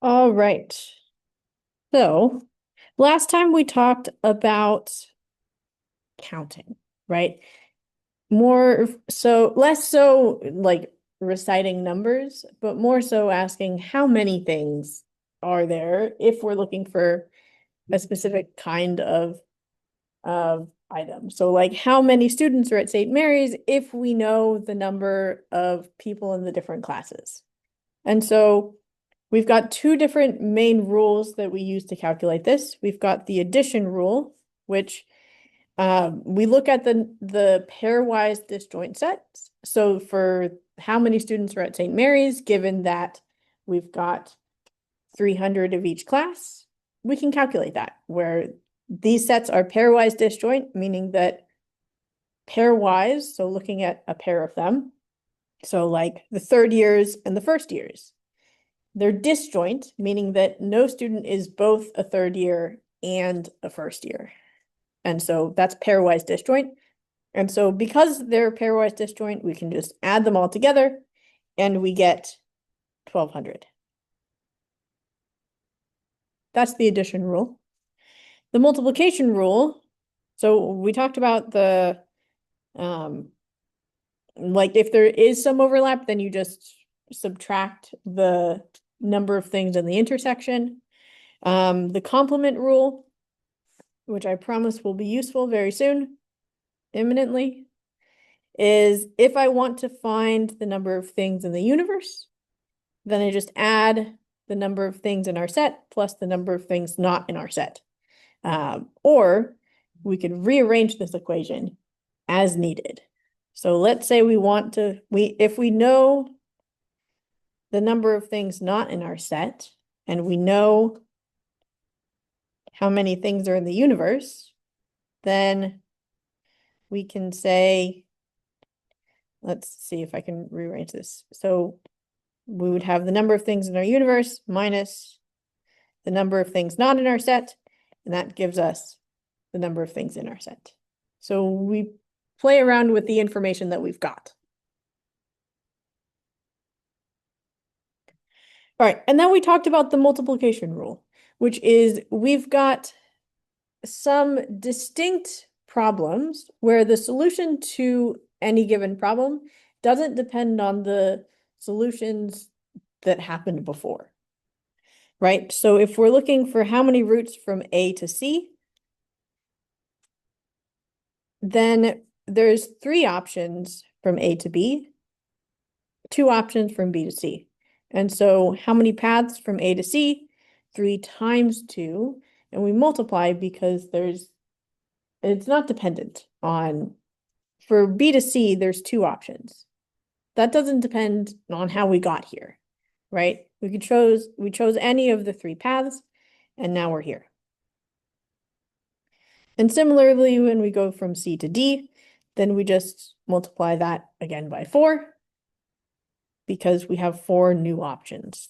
All right. So last time we talked about counting, right? Less so like reciting numbers, but more so asking how many things are there if we're looking for a specific kind of item. So like how many students are at St. Mary's if we know the number of people in the different classes. And so we've got two different main rules that we use to calculate this. We've got the addition rule, which we look at the pairwise disjoint sets. So for how many students are at St. Mary's, given that we've got 300 of each class, we can calculate that, where these sets are pairwise disjoint, meaning that pairwise, so looking at a pair of them, so like the third years and the first years, they're disjoint, meaning that no student is both a third year and a first year. And so that's pairwise disjoint. And so because they're pairwise disjoint, we can just add them all together and we get 1200. That's the addition rule. The multiplication rule, so we talked about like if there is some overlap, then you just subtract the number of things in the intersection. The complement rule, which I promise will be useful very soon, imminently, is if I want to find the number of things in the universe, then I just add the number of things in our set plus the number of things not in our set. Or we could rearrange this equation as needed. So let's say if we know the number of things not in our set, and we know how many things are in the universe, then we can say, let's see if I can rearrange this. So we would have the number of things in our universe minus the number of things not in our set, and that gives us the number of things in our set. So we play around with the information that we've got. All right, and then we talked about the multiplication rule, which is we've got some distinct problems where the solution to any given problem doesn't depend on the solutions that happened before, right? So if we're looking for how many roots from A to C, then there's 3 options from A to B, 2 options from B to C. And so how many paths from A to C? 3 times 2, and we multiply because it's not dependent on, for B to C, there's 2 options. That doesn't depend on how we got here, right? We chose any of the 3 paths, and now we're here. And similarly, when we go from C to D, then we just multiply that again by 4 because we have 4 new options.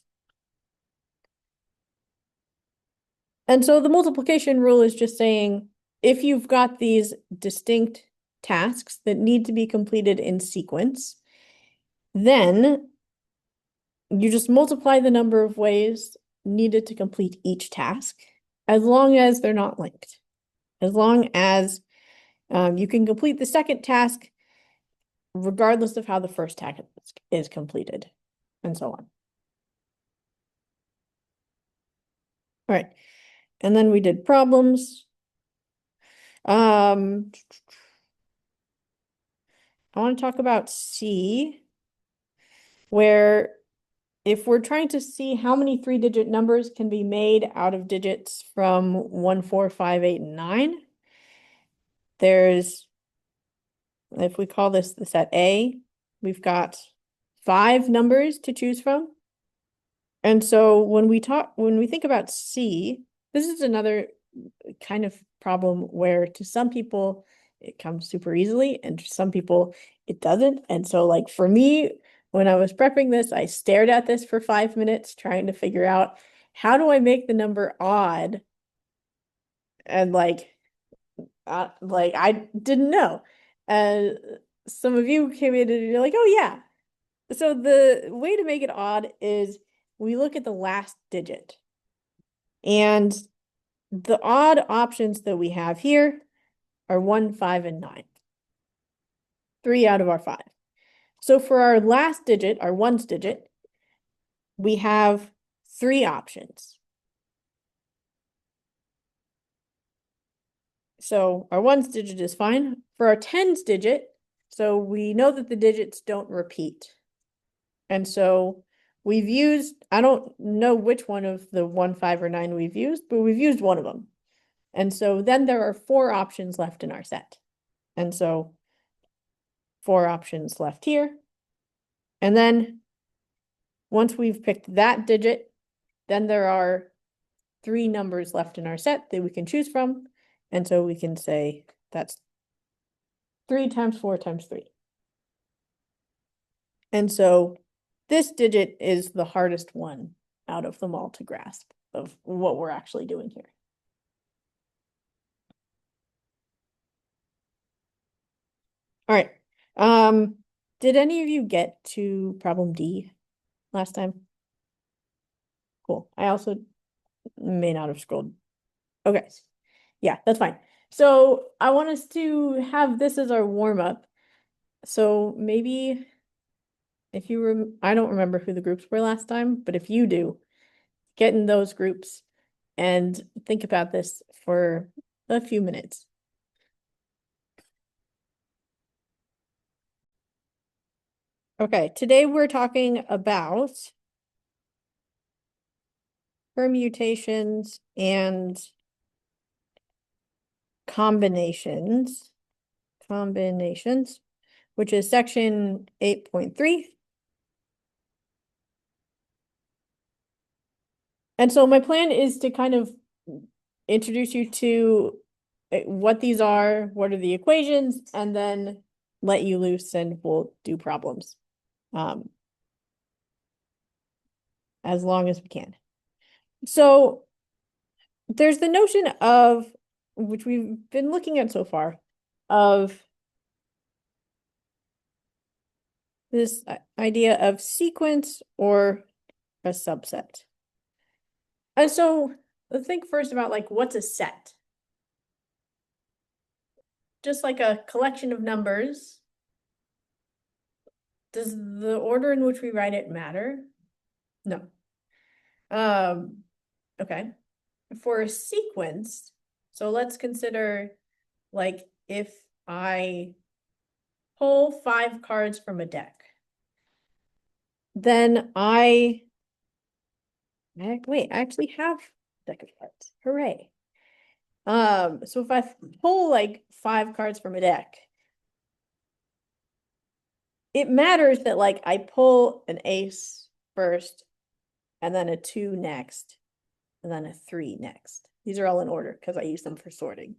And so the multiplication rule is just saying, if you've got these distinct tasks that need to be completed in sequence, then you just multiply the number of ways needed to complete each task, as long as they're not linked. As long as you can complete the second task, regardless of how the first task is completed, and so on. All right, and then we did problems. I want to talk about C, where if we're trying to see how many 3-digit numbers can be made out of digits from 1, 4, 5, 8, and 9, if we call this the set A, we've got 5 numbers to choose from. And so when we think about C, this is another kind of problem where to some people it comes super easily and to some people it doesn't. And so like for me, when I was prepping this, I stared at this for 5 minutes trying to figure out how do I make the number odd? And like I didn't know. And some of you came in and you're like, oh yeah. So the way to make it odd is we look at the last digit. And the odd options that we have here are 1, 5, and 9. 3 out of our 5. So for our last digit, our ones digit, we have 3 options. So our ones digit is fine. For our tens digit, so we know that the digits don't repeat. And so we've used, I don't know which one of the 1, 5, or 9 we've used, but we've used one of them. And so then there are 4 options left in our set. And so 4 options left here. And then once we've picked that digit, then there are 3 numbers left in our set that we can choose from. And so we can say that's 3 times 4 times 3. And so this digit is the hardest one out of them all to grasp of what we're actually doing here. All right. Did any of you get to problem D last time? Cool. I also may not have scrolled. Okay. Yeah, that's fine. So I want us to have this as our warm-up. So maybe if you I don't remember who the groups were last time, but if you do, get in those groups and think about this for a few minutes. Okay, today we're talking about permutations and combinations, which is section 8.3. And so my plan is to kind of introduce you to what these are, what are the equations, and then let you loose and we'll do problems as long as we can. So there's the notion of, which we've been looking at so far, of this idea of sequence or a subset. And so let's think first about like what's a set? Just like a collection of numbers. Does the order in which we write it matter? No. Okay. For a sequence, so let's consider like if I pull 5 cards from a deck, then I actually have a deck of cards. Hooray. So if I pull like 5 cards from a deck, it matters that like I pull an ace first, and then a 2 next, and then a 3 next. These are all in order because I use them for sorting.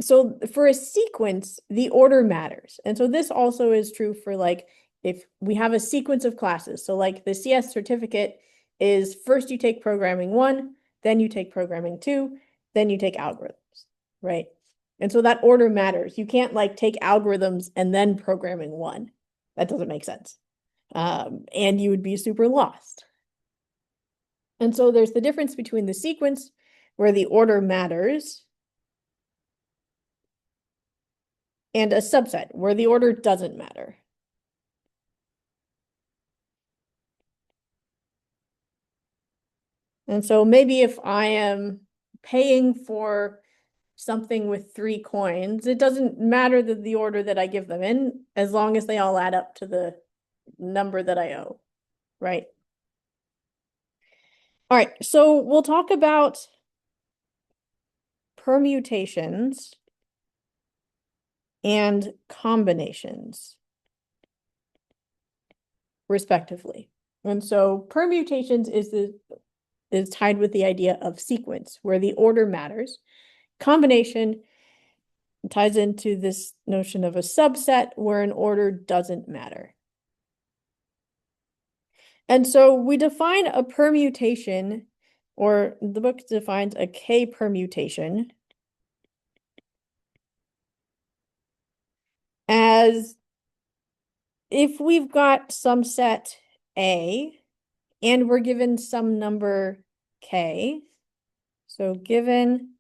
So for a sequence, the order matters. And so this also is true for like if we have a sequence of classes. So like the CS certificate is first you take programming 1, then you take programming 2, then you take algorithms, right? And so that order matters. You can't like take algorithms and then programming 1. That doesn't make sense. And you would be super lost. And so there's the difference between the sequence where the order matters and a subset where the order doesn't matter. And so maybe if I am paying for something with 3 coins, it doesn't matter the order that I give them in, as long as they all add up to the number that I owe, right? All right, so we'll talk about permutations and combinations, respectively. And so permutations is tied with the idea of sequence, where the order matters. Combination ties into this notion of a subset where an order doesn't matter. And so we define a permutation, or the book defines a K permutation as if we've got some set A and we're given some number K, so given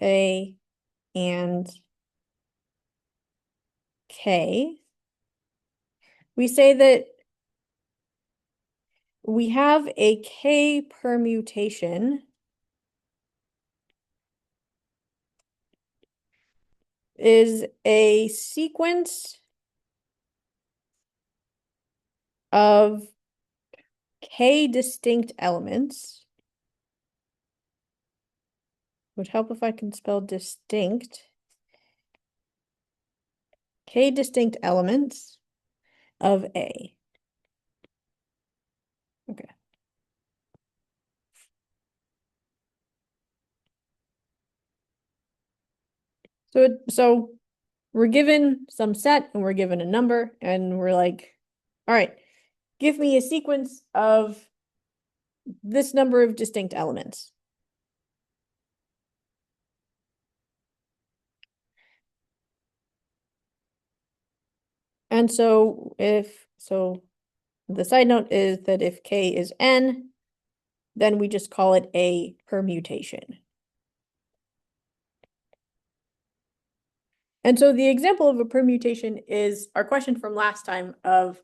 A and K, we say that we have a K permutation is a sequence of K distinct elements. Would help if I can spell distinct. K distinct elements of A. Okay. So we're given some set and we're given a number and we're like, all right, give me a sequence of this number of distinct elements. And so the side note is that if K is N, then we just call it a permutation. And so the example of a permutation is our question from last time of,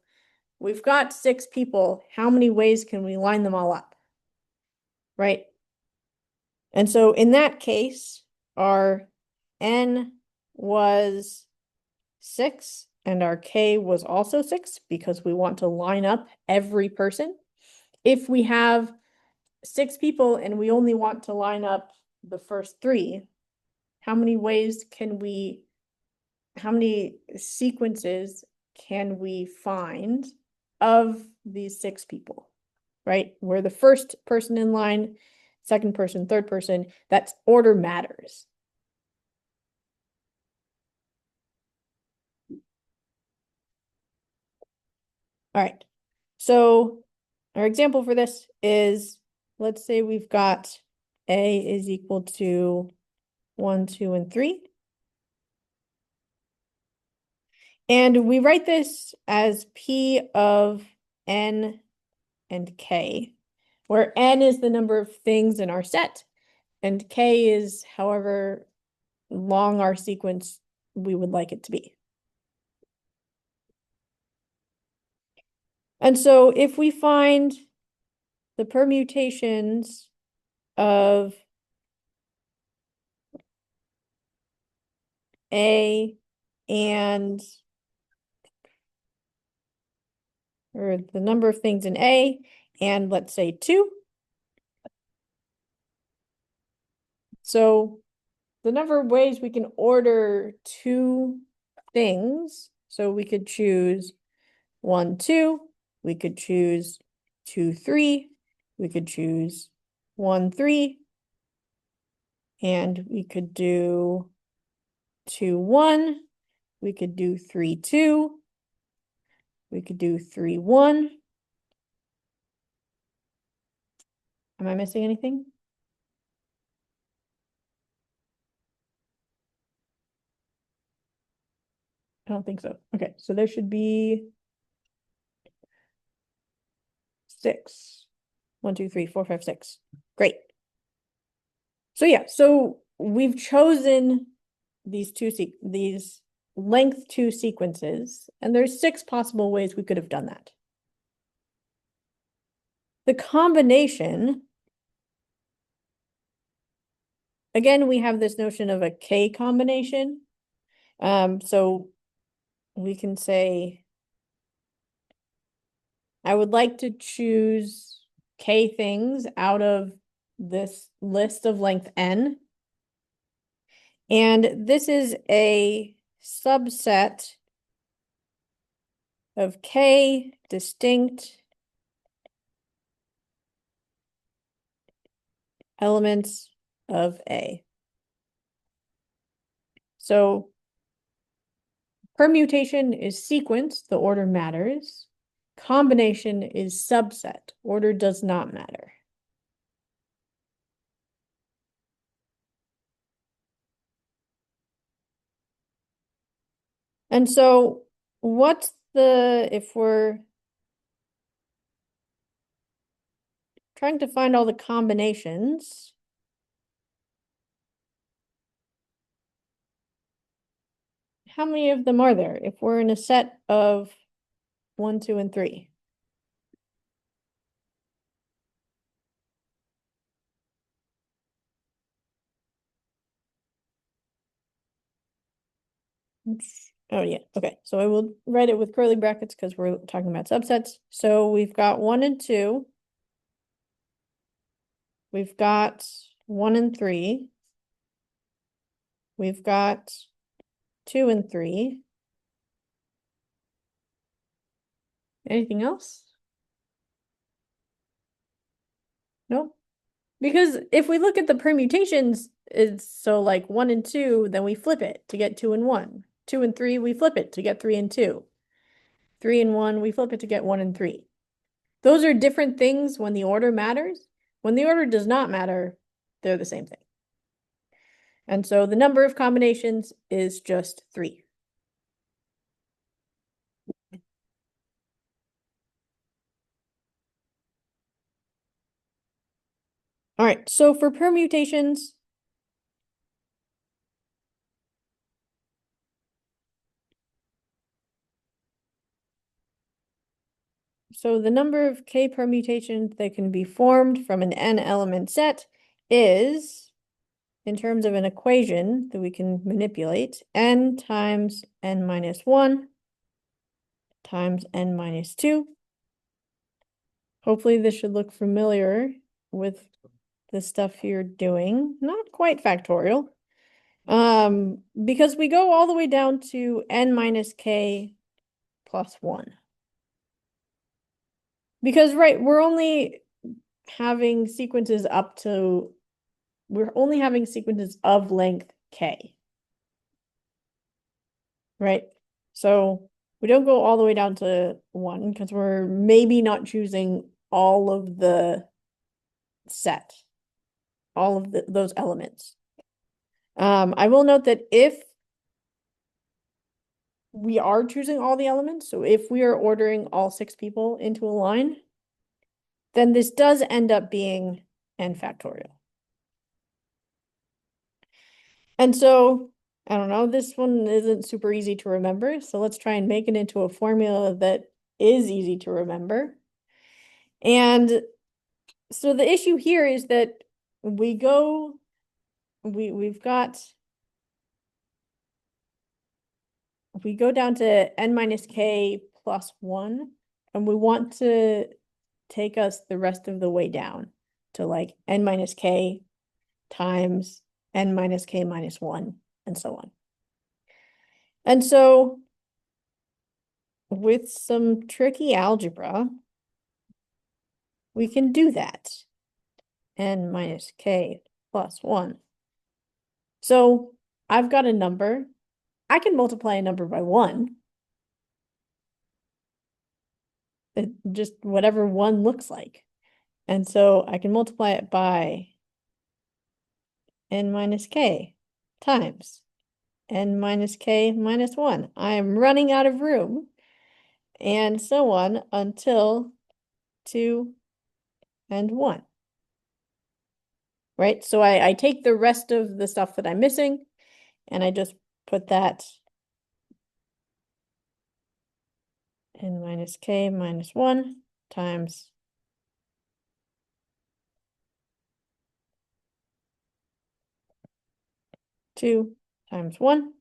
we've got 6 people, how many ways can we line them all up? Right? And so in that case, our N was 6 and our K was also 6 because we want to line up every person. If we have 6 people and we only want to line up the first 3, how many sequences can we find of these 6 people, right? We're the first person in line, second person, third person. That order matters. All right. So our example for this is, let's say we've got A is equal to 1, 2, and 3. And we write this as P of N and K, where N is the number of things in our set, and K is however long our sequence we would like it to be. And so if we find the permutations of A and or the number of things in A and let's say 2. So the number of ways we can order 2 things. So we could choose 1, 2. We could choose 2, 3. We could choose 1, 3. And we could do 2, 1. We could do 3, 2. We could do 3, 1. Am I missing anything? I don't think so. Okay, so there should be 6. 1, 2, 3, 4, 5, 6. Great. So yeah, so we've chosen these length 2 sequences, and there's 6 possible ways we could have done that. The combination, again, we have this notion of a K combination. So we can say, I would like to choose K things out of this list of length N. And this is a subset of K distinct elements of A. So permutation is sequence, the order matters. Combination is subset, order does not matter. And so what's if we're trying to find all the combinations, how many of them are there if we're in a set of 1, 2, and 3? Oh, yeah. Okay. So I will write it with curly brackets because we're talking about subsets. So we've got 1 and 2. We've got 1 and 3. We've got 2 and 3. Anything else? Nope. Because if we look at the permutations, it's so like 1 and 2, then we flip it to get 2 and 1. 2 and 3, we flip it to get 3 and 2. 3 and 1, we flip it to get 1 and 3. Those are different things when the order matters. When the order does not matter, they're the same thing. And so the number of combinations is just 3. All right, so for permutations, so the number of k permutations that can be formed from an n element set is, in terms of an equation that we can manipulate, n times n minus 1 times n minus 2. Hopefully this should look familiar with the stuff you're doing. Not quite factorial. Because we go all the way down to n minus k plus 1. Because, right, we're only having sequences we're only having sequences of length k. Right? So we don't go all the way down to 1 because we're maybe not choosing all of the set, all of those elements. I will note that if we are choosing all the elements, so if we are ordering all 6 people into a line, then this does end up being n factorial. And so, I don't know, this one isn't super easy to remember, so let's try and make it into a formula that is easy to remember. And so the issue here is that we've got, if we go down to n minus k plus 1, and we want to take us the rest of the way down to like n minus k times n minus k minus 1, and so on. And so with some tricky algebra, we can do that. N minus k plus 1. So I've got a number. I can multiply a number by 1. Just whatever 1 looks like. And so I can multiply it by n minus k times n minus k minus 1. I am running out of room. And so on until 2 and 1. Right? So I take the rest of the stuff that I'm missing, and I just put that n minus k minus 1 times 2 times 1.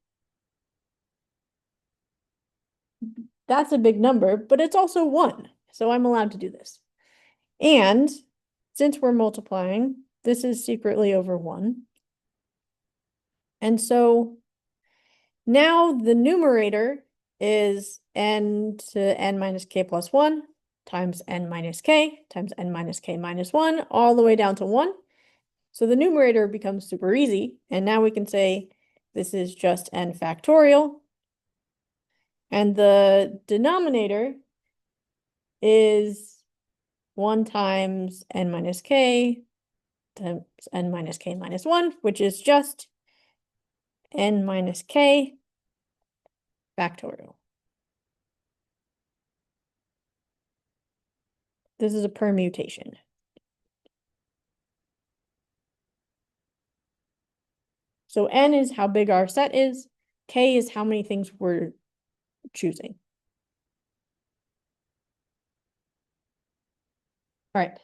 That's a big number, but it's also 1, so I'm allowed to do this. And since we're multiplying, this is secretly over 1. And so now the numerator is n to n minus k plus 1 times n minus k times n minus k minus 1 all the way down to 1. So the numerator becomes super easy. And now we can say this is just n factorial. And the denominator is 1 times n minus k times n minus k minus 1, which is just n minus k factorial. This is a permutation. So N is how big our set is. K is how many things we're choosing. All right.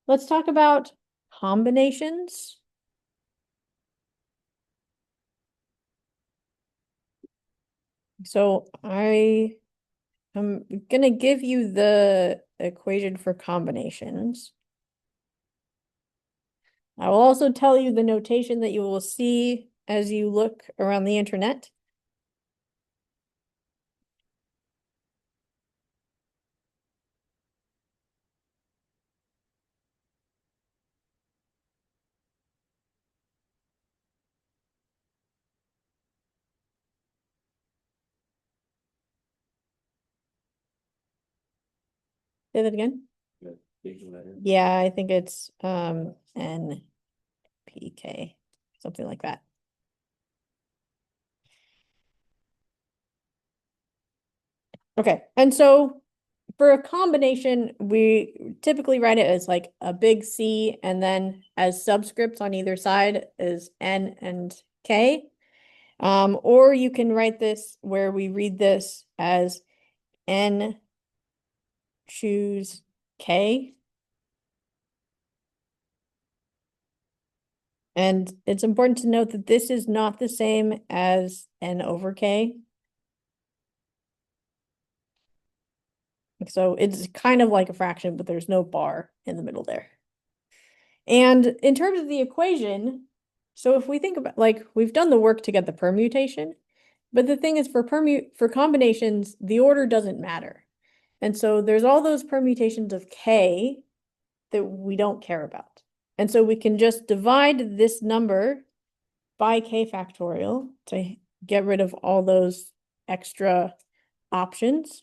Let's talk about combinations. So I am going to give you the equation for combinations. I will also tell you the notation that you will see as you look around the internet. Say that again. Yeah, I think it's NPK, something like that. Okay, and so for a combination, we typically write it as like a big C and then as subscripts on either side is N and K. Or you can write this where we read this as N choose K. And it's important to note that this is not the same as N over K. So it's kind of like a fraction, but there's no bar in the middle there. And in terms of the equation, so if we think about, like, we've done the work to get the permutation, but the thing is for combinations, the order doesn't matter. And so there's all those permutations of K that we don't care about. And so we can just divide this number by K factorial to get rid of all those extra options.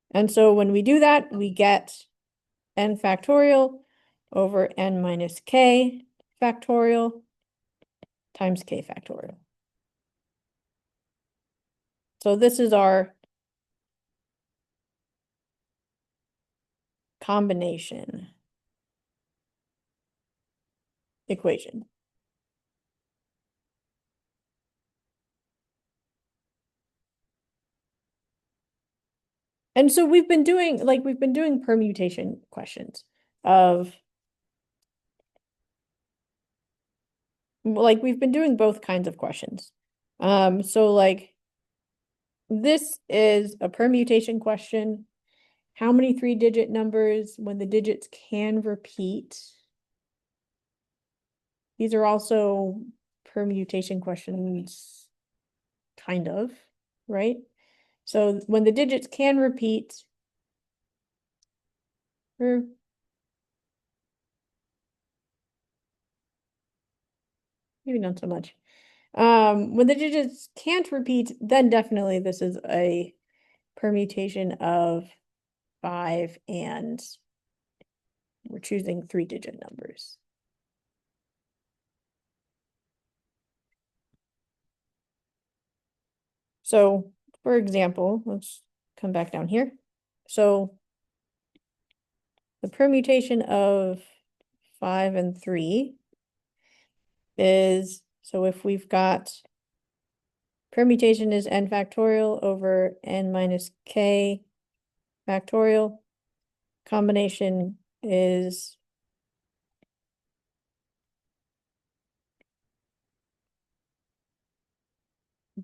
And so when we do that, we get N factorial over N minus K factorial times K factorial. So this is our combination equation. And so we've been doing permutation questions of we've been doing both kinds of questions. So like this is a permutation question. How many 3-digit numbers when the digits can repeat? These are also permutation questions, kind of, right? So when the digits can repeat, or maybe not so much. When the digits can't repeat, then definitely this is a permutation of 5 and we're choosing 3-digit numbers. So for example, let's come back down here. So the permutation of 5 and 3 is, so if we've got permutation is N factorial over N minus K factorial, combination is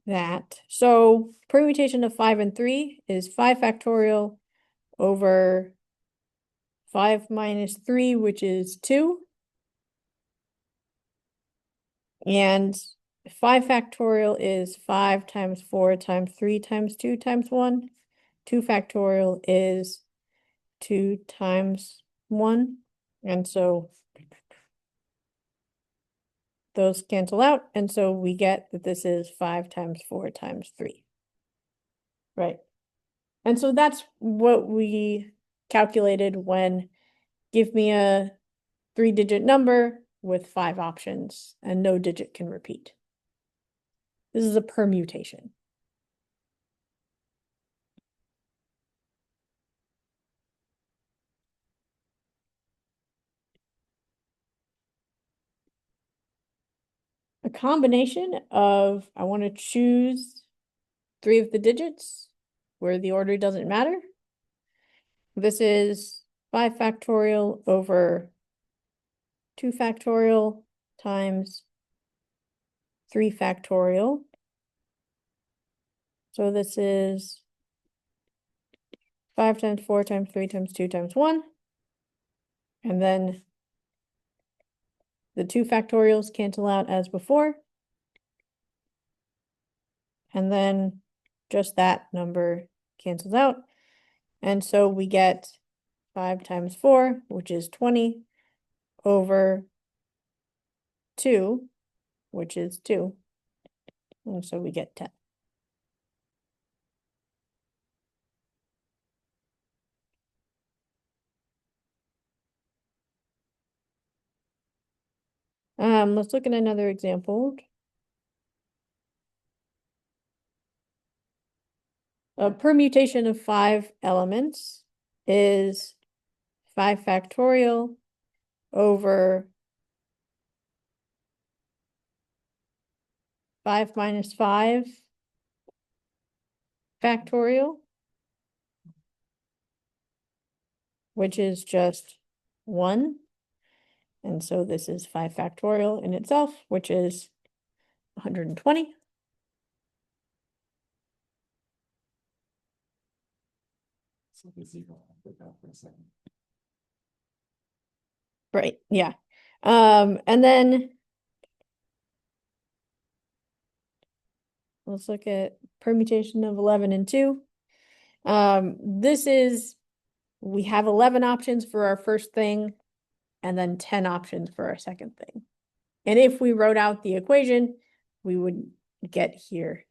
that. So permutation of 5 and 3 is 5 factorial over 5 minus 3, which is 2. And 5 factorial is 5 times 4 times 3 times 2 times 1. 2 factorial is 2 times 1. And so those cancel out. And so we get that this is 5 times 4 times 3. Right. And so that's what we calculated when give me a 3-digit number with 5 options and no digit can repeat. This is a permutation. A combination of, I want to choose 3 of the digits where the order doesn't matter. This is 5 factorial over 2 factorial times 3 factorial. So this is 5 times 4 times 3 times 2 times 1. And then the 2 factorials cancel out as before. And then just that number cancels out. And so we get 5 times 4, which is 20, over 2, which is 2. And so we get 10. Let's look at another example. A permutation of 5 elements is 5 factorial over 5 minus 5 factorial, which is just 1. And so this is 5 factorial in itself, which is 120. Right, yeah. And then let's look at permutation of 11 and 2. This is, we have 11 options for our first thing, and then 10 options for our second thing. And if we wrote out the equation, we would get here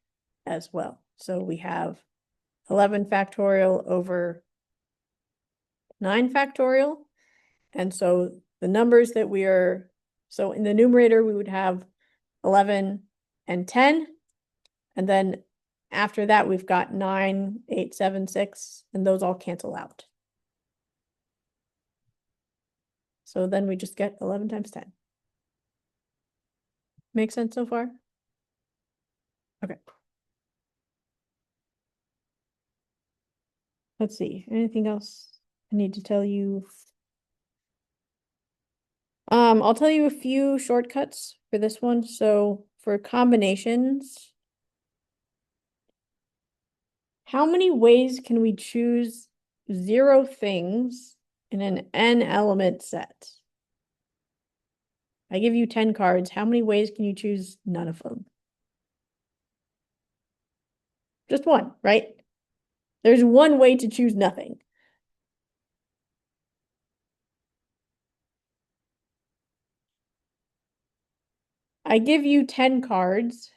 as well. So we have 11 factorial over 9 factorial. And so the numbers that we are, so in the numerator, we would have 11 and 10. And then after that, we've got 9, 8, 7, 6, and those all cancel out. So then we just get 11 times 10. Make sense so far? Okay. Let's see, anything else I need to tell you? I'll tell you a few shortcuts for this one. So for combinations, how many ways can we choose 0 things in an n element set? I give you 10 cards. How many ways can you choose none of them? Just one, right? There's one way to choose nothing. I give you 10 cards.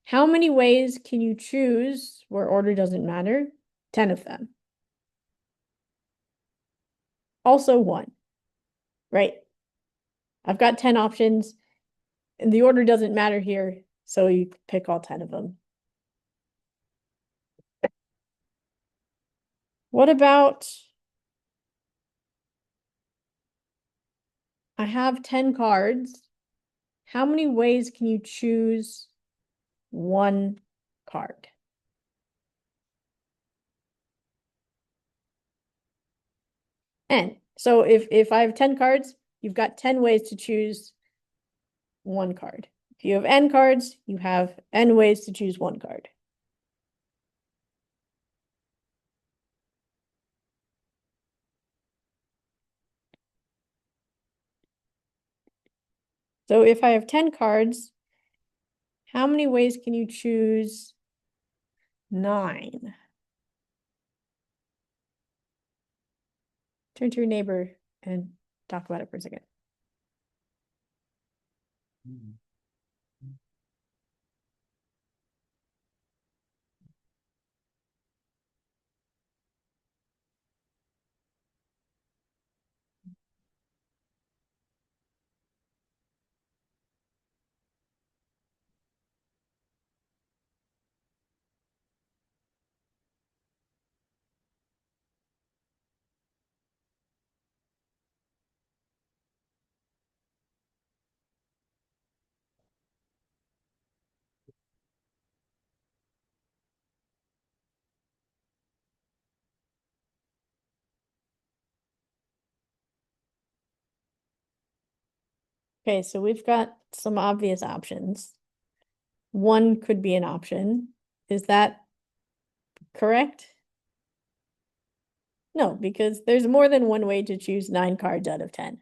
How many ways can you choose where order doesn't matter? 10 of them. Also 1, right? I've got 10 options, and the order doesn't matter here, so you pick all 10 of them. What about, I have 10 cards. How many ways can you choose 1 card? N. So if I have 10 cards, you've got 10 ways to choose 1 card. If you have n cards, you have n ways to choose 1 card. So if I have 10 cards, how many ways can you choose 9? Turn to your neighbor and talk about it for a second. Okay, so we've got some obvious options. One could be an option. Is that correct? No, because there's more than one way to choose 9 cards out of 10.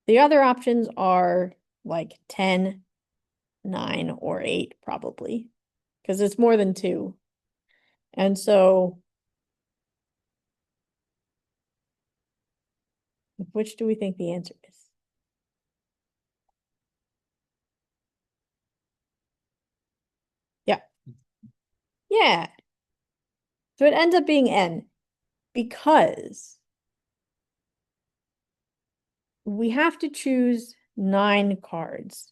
The other options are like 10, 9, or 8, probably, because it's more than 2. And so, which do we think the answer is? Yeah. Yeah. So it ends up being N because we have to choose 9 cards.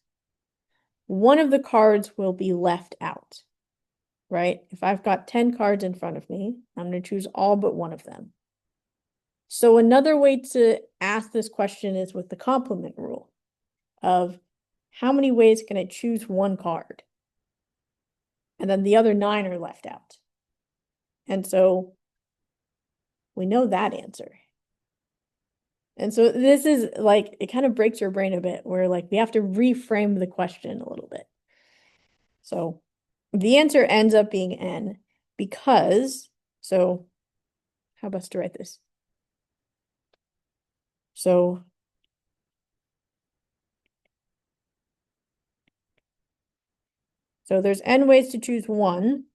One of the cards will be left out, right? If I've got 10 cards in front of me, I'm going to choose all but one of them. So another way to ask this question is with the complement rule of how many ways can I choose one card? And then the other 9 are left out. And so we know that answer. And so this is like, it kind of breaks your brain a bit where like we have to reframe the question a little bit. So the answer ends up being N because, so how best to write this? So there's N ways to choose one.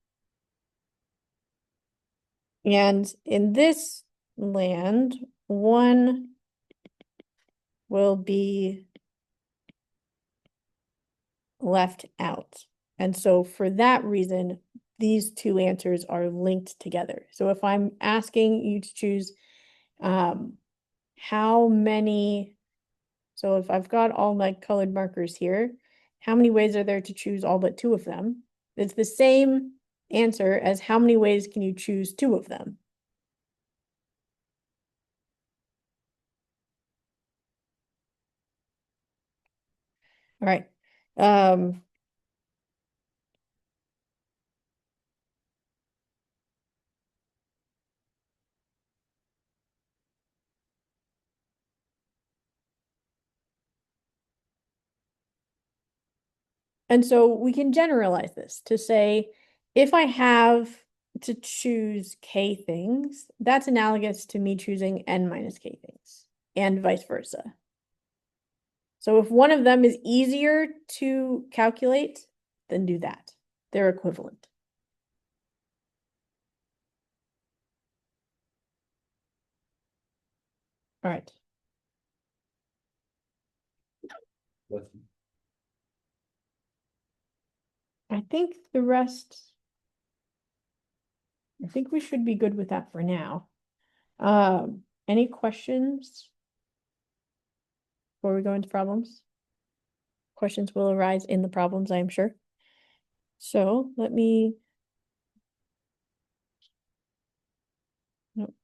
And in this land, one will be left out. And so for that reason, these two answers are linked together. So if I'm asking you to choose how many, so if I've got all my colored markers here, how many ways are there to choose all but 2 of them? It's the same answer as how many ways can you choose 2 of them? All right. And so we can generalize this to say, if I have to choose k things, that's analogous to me choosing n minus k things, and vice versa. So if one of them is easier to calculate, then do that. They're equivalent. All right. I think the rest, I think we should be good with that for now. Any questions before we go into problems? Questions will arise in the problems, I am sure. So let me, no.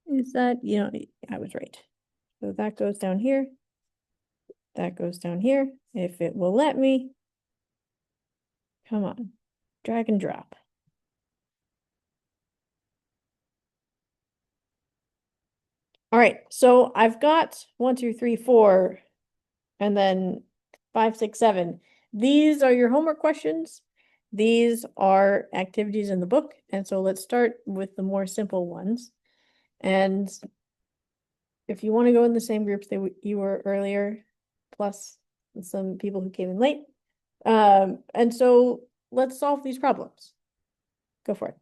Is that, you know, I was right. So that goes down here. That goes down here. If it will let me. Come on. Drag and drop. All right. So I've got 1, 2, 3, 4, and then 5, 6, 7. These are your homework questions. These are activities in the book. And so let's start with the more simple ones. And if you want to go in the same groups that you were earlier, plus some people who came in late. And so let's solve these problems. Go for it.